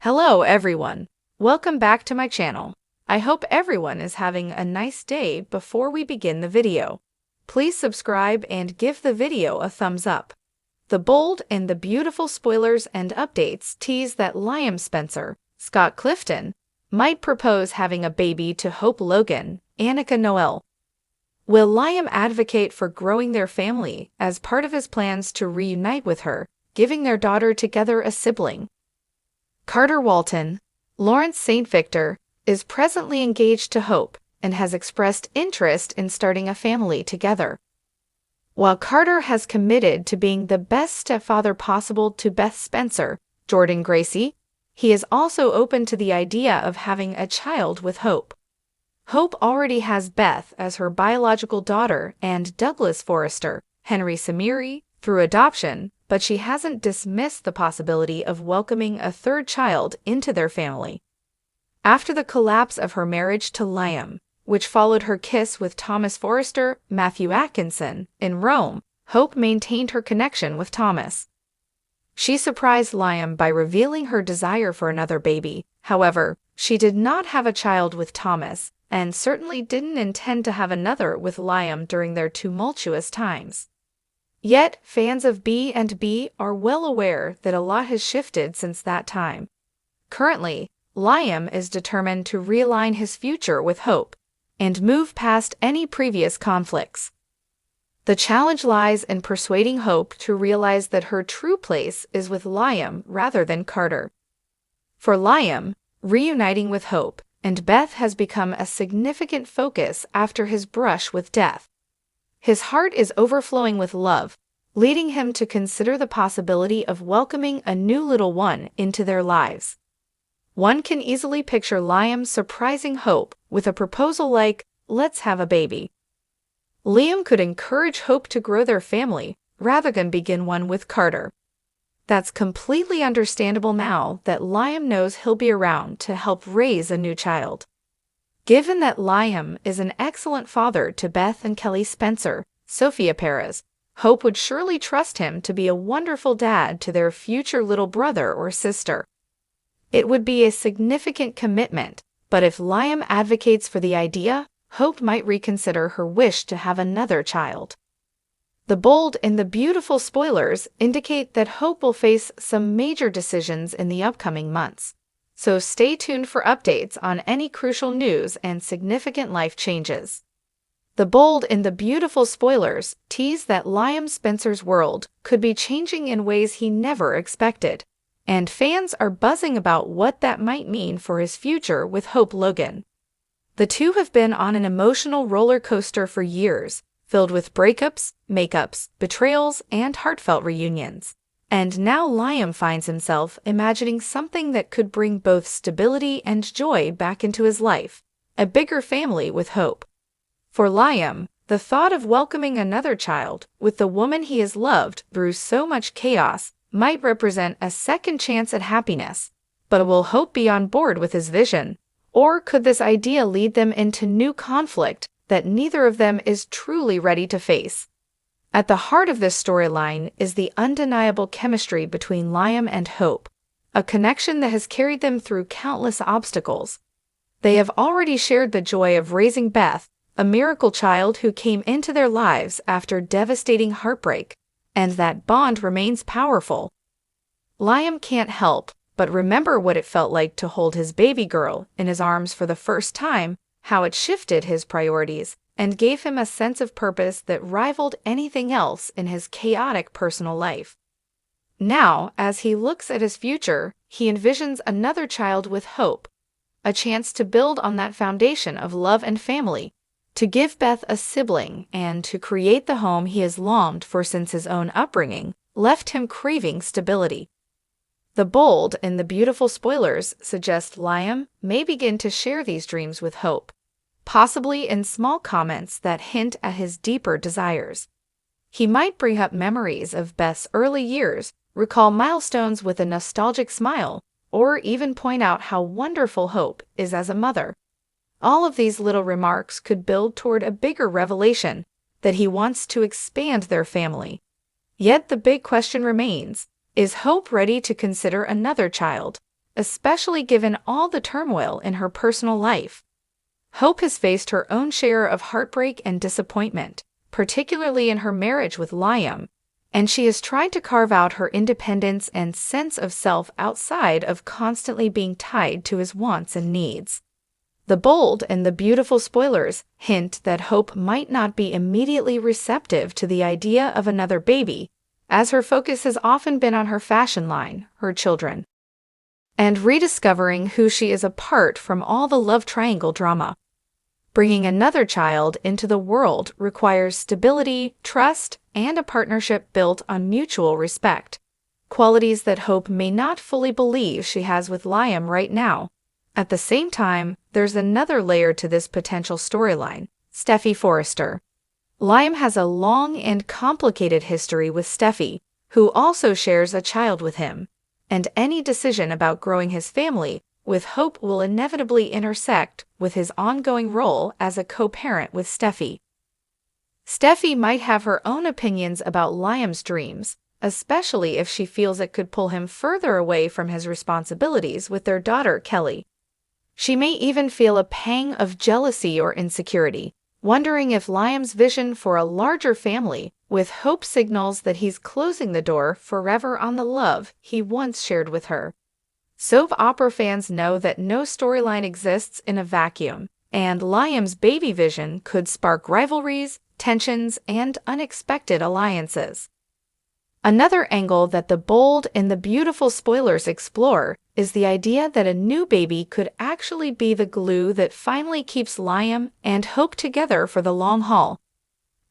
Hello everyone, welcome back to my channel. I hope everyone is having a nice day. Before we begin the video, please subscribe and give the video a thumbs up. The bold and the beautiful spoilers and updates tease that Liam Spencer, Scott Clifton, might propose having a baby to Hope Logan, Annika Noel. Will Liam advocate for growing their family as part of his plans to reunite with her, giving their daughter together a sibling? Carter Walton, Lawrence St. Victor, is presently engaged to Hope and has expressed interest in starting a family together. While Carter has committed to being the best stepfather possible to Beth Spencer, Jordan Gracie, he is also open to the idea of having a child with Hope. Hope already has Beth as her biological daughter and Douglas Forrester, Henry Samiri, through adoption, but she hasn't dismissed the possibility of welcoming a third child into their family. After the collapse of her marriage to Liam, which followed her kiss with Thomas Forrester, Matthew Atkinson, in Rome, Hope maintained her connection with Thomas. She surprised Liam by revealing her desire for another baby. However, she did not have a child with Thomas, and certainly didn't intend to have another with Liam during their tumultuous times. Yet, fans of B&B are well aware that a lot has shifted since that time. Currently, Liam is determined to realign his future with Hope and move past any previous conflicts. The challenge lies in persuading Hope to realize that her true place is with Liam rather than Carter. For Liam, reuniting with Hope and Beth has become a significant focus after his brush with death. His heart is overflowing with love, leading him to consider the possibility of welcoming a new little one into their lives. One can easily picture Liam surprising Hope with a proposal like, "Let's have a baby." Liam could encourage Hope to grow their family rather than begin one with Carter. That's completely understandable now that Liam knows he'll be around to help raise a new child. Given that Liam is an excellent father to Beth and Kelly Spencer, Sophia Perez, Hope would surely trust him to be a wonderful dad to their future little brother or sister. It would be a significant commitment, but if Liam advocates for the idea, Hope might reconsider her wish to have another child. The bold and the beautiful spoilers indicate that Hope will face some major decisions in the upcoming months. So stay tuned for updates on any crucial news and significant life changes. The bold and the beautiful spoilers tease that Liam Spencer's world could be changing in ways he never expected, and fans are buzzing about what that might mean for his future with Hope Logan. The two have been on an emotional roller coaster for years, filled with breakups, makeups, betrayals, and heartfelt reunions. And now Liam finds himself imagining something that could bring both stability and joy back into his life, a bigger family with Hope. For Liam, the thought of welcoming another child with the woman he has loved through so much chaos might represent a second chance at happiness. But will Hope be on board with his vision? Or could this idea lead them into new conflict that neither of them is truly ready to face? At the heart of this storyline is the undeniable chemistry between Liam and Hope, a connection that has carried them through countless obstacles. They have already shared the joy of raising Beth, a miracle child who came into their lives after devastating heartbreak, and that bond remains powerful. Liam can't help but remember what it felt like to hold his baby girl in his arms for the first time, how it shifted his priorities and gave him a sense of purpose that rivaled anything else in his chaotic personal life. Now, as he looks at his future, he envisions another child with Hope, a chance to build on that foundation of love and family, to give Beth a sibling, and to create the home he has longed for since his own upbringing left him craving stability. The bold and the beautiful spoilers suggest Liam may begin to share these dreams with Hope, possibly in small comments that hint at his deeper desires. He might bring up memories of Beth's early years, recall milestones with a nostalgic smile, or even point out how wonderful Hope is as a mother. All of these little remarks could build toward a bigger revelation that he wants to expand their family. Yet the big question remains, is Hope ready to consider another child, especially given all the turmoil in her personal life. Hope has faced her own share of heartbreak and disappointment, particularly in her marriage with Liam, and she has tried to carve out her independence and sense of self outside of constantly being tied to his wants and needs. The bold and the beautiful spoilers hint that Hope might not be immediately receptive to the idea of another baby, as her focus has often been on her fashion line, her children, and rediscovering who she is apart from all the love triangle drama. Bringing another child into the world requires stability, trust, and a partnership built on mutual respect, qualities that Hope may not fully believe she has with Liam right now. At the same time, there's another layer to this potential storyline: Steffy Forrester. Liam has a long and complicated history with Steffy, who also shares a child with him, and any decision about growing his family with Hope will inevitably intersect with his ongoing role as a co-parent with Steffy. Steffy might have her own opinions about Liam's dreams, especially if she feels it could pull him further away from his responsibilities with their daughter, Kelly. She may even feel a pang of jealousy or insecurity, wondering if Liam's vision for a larger family with Hope signals that he's closing the door forever on the love he once shared with her. Soap opera fans know that no storyline exists in a vacuum, and Liam's baby vision could spark rivalries, tensions, and unexpected alliances. Another angle that the bold and the beautiful spoilers explore is the idea that a new baby could actually be the glue that finally keeps Liam and Hope together for the long haul.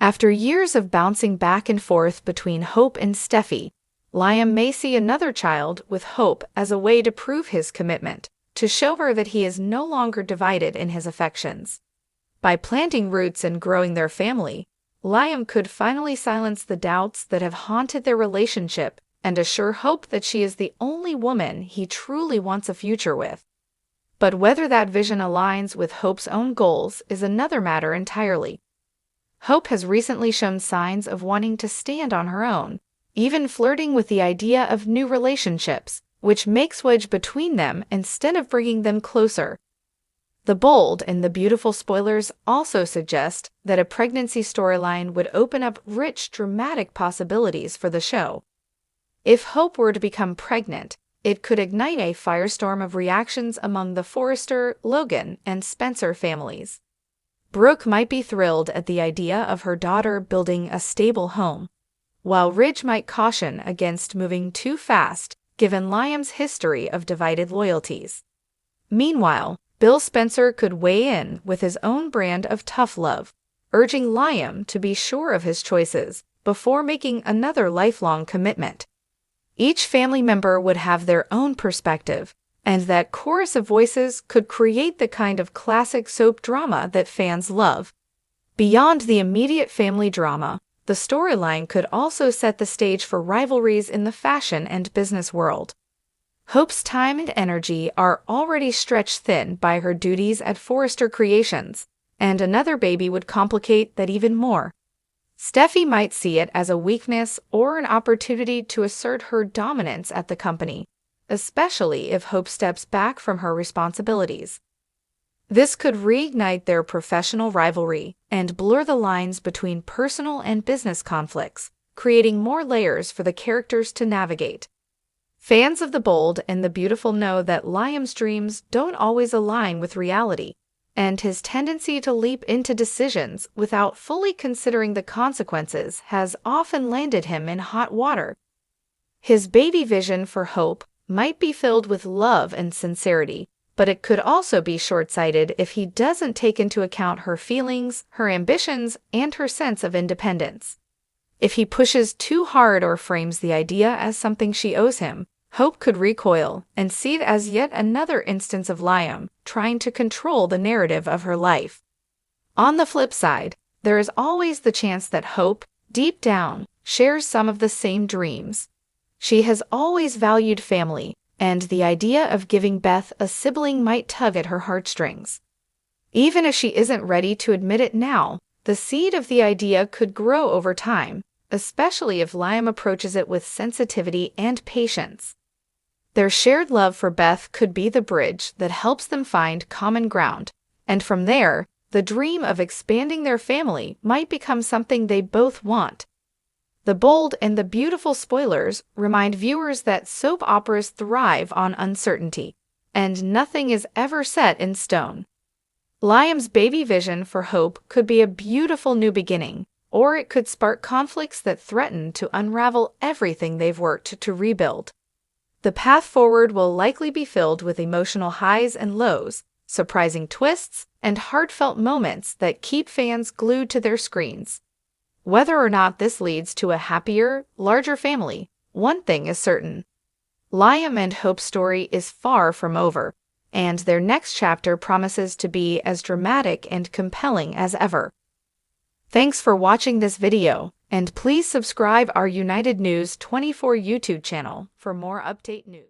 After years of bouncing back and forth between Hope and Steffy, Liam may see another child with Hope as a way to prove his commitment, to show her that he is no longer divided in his affections. By planting roots and growing their family, Liam could finally silence the doubts that have haunted their relationship and assure Hope that she is the only woman he truly wants a future with. But whether that vision aligns with Hope's own goals is another matter entirely. Hope has recently shown signs of wanting to stand on her own, even flirting with the idea of new relationships, which makes wedge between them instead of bringing them closer. The bold and the beautiful spoilers also suggest that a pregnancy storyline would open up rich, dramatic possibilities for the show. If Hope were to become pregnant, it could ignite a firestorm of reactions among the Forrester, Logan, and Spencer families. Brooke might be thrilled at the idea of her daughter building a stable home, while Ridge might caution against moving too fast given Liam's history of divided loyalties. Meanwhile, Bill Spencer could weigh in with his own brand of tough love, urging Liam to be sure of his choices before making another lifelong commitment. Each family member would have their own perspective, and that chorus of voices could create the kind of classic soap drama that fans love. Beyond the immediate family drama, the storyline could also set the stage for rivalries in the fashion and business world. Hope's time and energy are already stretched thin by her duties at Forrester Creations, and another baby would complicate that even more. Steffy might see it as a weakness or an opportunity to assert her dominance at the company, especially if Hope steps back from her responsibilities. This could reignite their professional rivalry and blur the lines between personal and business conflicts, creating more layers for the characters to navigate. Fans of the bold and the beautiful know that Liam's dreams don't always align with reality, and his tendency to leap into decisions without fully considering the consequences has often landed him in hot water. His baby vision for Hope might be filled with love and sincerity, but it could also be short-sighted if he doesn't take into account her feelings, her ambitions, and her sense of independence. If he pushes too hard or frames the idea as something she owes him, Hope could recoil and see it as yet another instance of Liam trying to control the narrative of her life. On the flip side, there is always the chance that Hope, deep down, shares some of the same dreams. She has always valued family, and the idea of giving Beth a sibling might tug at her heartstrings. Even if she isn't ready to admit it now, the seed of the idea could grow over time, especially if Liam approaches it with sensitivity and patience. Their shared love for Beth could be the bridge that helps them find common ground, and from there, the dream of expanding their family might become something they both want. The bold and the beautiful spoilers remind viewers that soap operas thrive on uncertainty, and nothing is ever set in stone. Liam's baby vision for Hope could be a beautiful new beginning, or it could spark conflicts that threaten to unravel everything they've worked to rebuild. The path forward will likely be filled with emotional highs and lows, surprising twists, and heartfelt moments that keep fans glued to their screens. Whether or not this leads to a happier, larger family, one thing is certain. Liam and Hope's story is far from over, and their next chapter promises to be as dramatic and compelling as ever. Thanks for watching this video, and please subscribe our United News 24 YouTube channel for more update news.